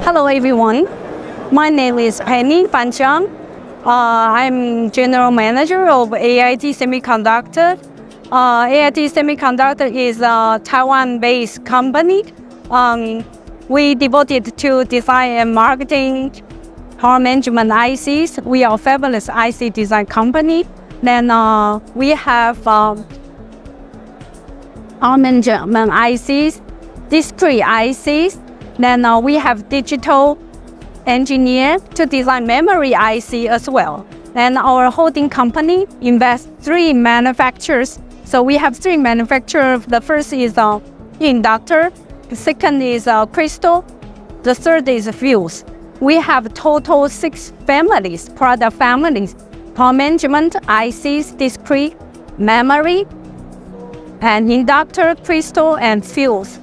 Hello everyone, my name is Penny Fan Jiang. I'm General Manager of AiT Semiconductor. AiT Semiconductor is a Taiwan-based company. We devoted to design and marketing power management ICs. We are a Fabless IC design company. Then we have power management ICs, discrete ICs. Then we have digital engineer to design memory IC as well. And our holding company invests 3 manufacturers. So we have 3 manufacturers. The first is inductor, the second is crystal, the third is fuse. We have total 6 families, product families: power management ICs, discrete, memory, and inductor, crystal, and fuse.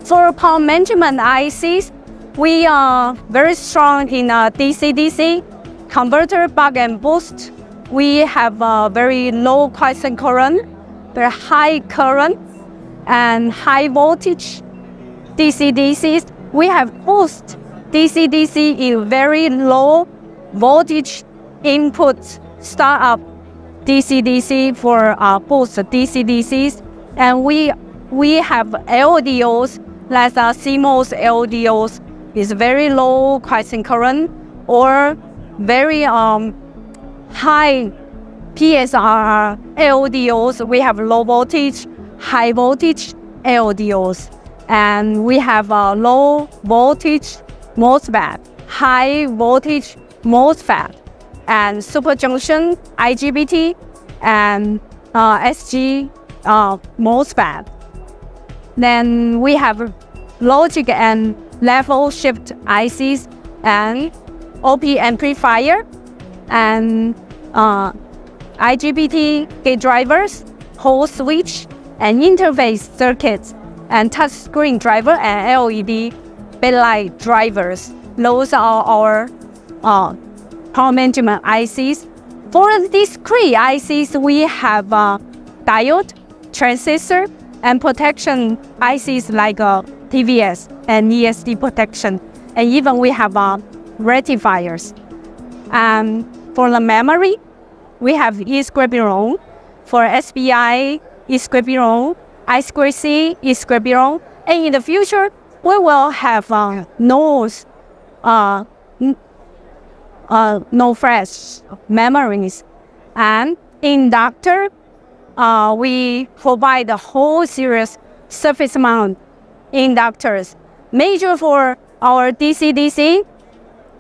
For power management ICs, we are very strong in DC-DC, converter, buck and boost. We have very low quiescent current, very high current, and high voltage DC-DCs. We have boost DC-DC in very low voltage input startup DC-DC for boost DC-DCs. And we have LDOs, like CMOS LDOs, is very low quiescent current or very high PSRR LDOs. We have low voltage, high voltage LDOs. And we have low voltage MOSFET, high voltage MOSFET, and super junction IGBT, and SG MOSFET. Then we have logic and level shift ICs and OP amplifier and IGBT gate drivers, whole switch and interface circuits, and touchscreen driver and LED backlight drivers. Those are our power management ICs. For discrete ICs, we have diode, transistor, and protection ICs like TVS and ESD protection. And even we have rectifiers. And for the memory, we have E2-ROM. For SPI, E2-ROM, I2C, E2-ROM. And in the future, we will have no flash memories. And inductor, we provide the whole series surface mount inductors, major for our DC-DC,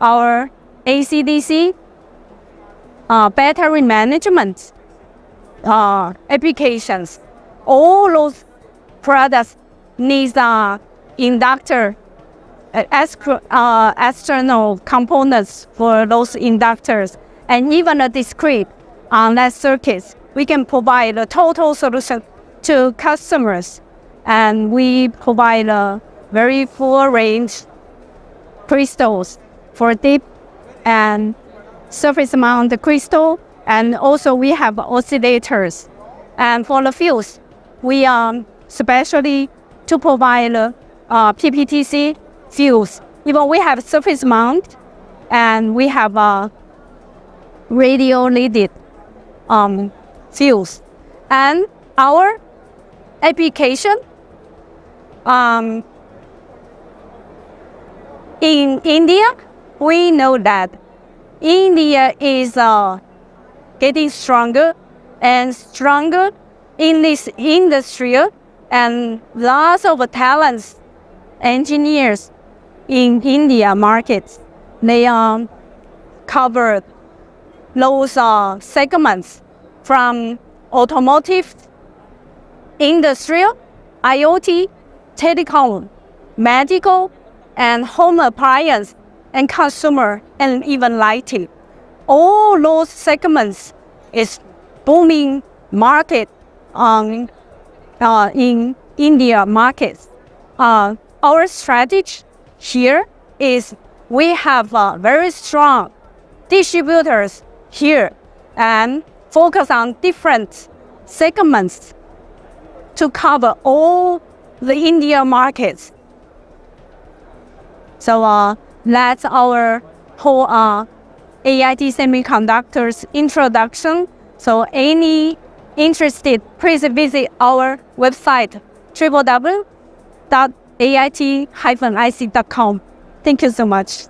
our AC-DC, battery management applications. All those products need inductor, external components for those inductors, and even a discrete on-led circuits. We can provide a total solution to customers, and we provide a very full range crystals for deep and surface mount crystal, and also we have oscillators. And for the fuse, we especially to provide PPTC fuse. Even we have surface mount, and we have radio leaded fuse. And our application in India, we know that India is getting stronger and stronger in this industry, and lots of talents, engineers in India markets. They covered those segments from automotive, industrial, IoT, telecom, medical, and home appliance, and consumer, and even lighting. All those segments is booming market in India markets. Our strategy here is we have very strong distributors here and focus on different segments to cover all the India markets. So That's our whole AiT Semiconductors introduction. So any interested, please visit our website, www.ait-ic.com. Thank you so much.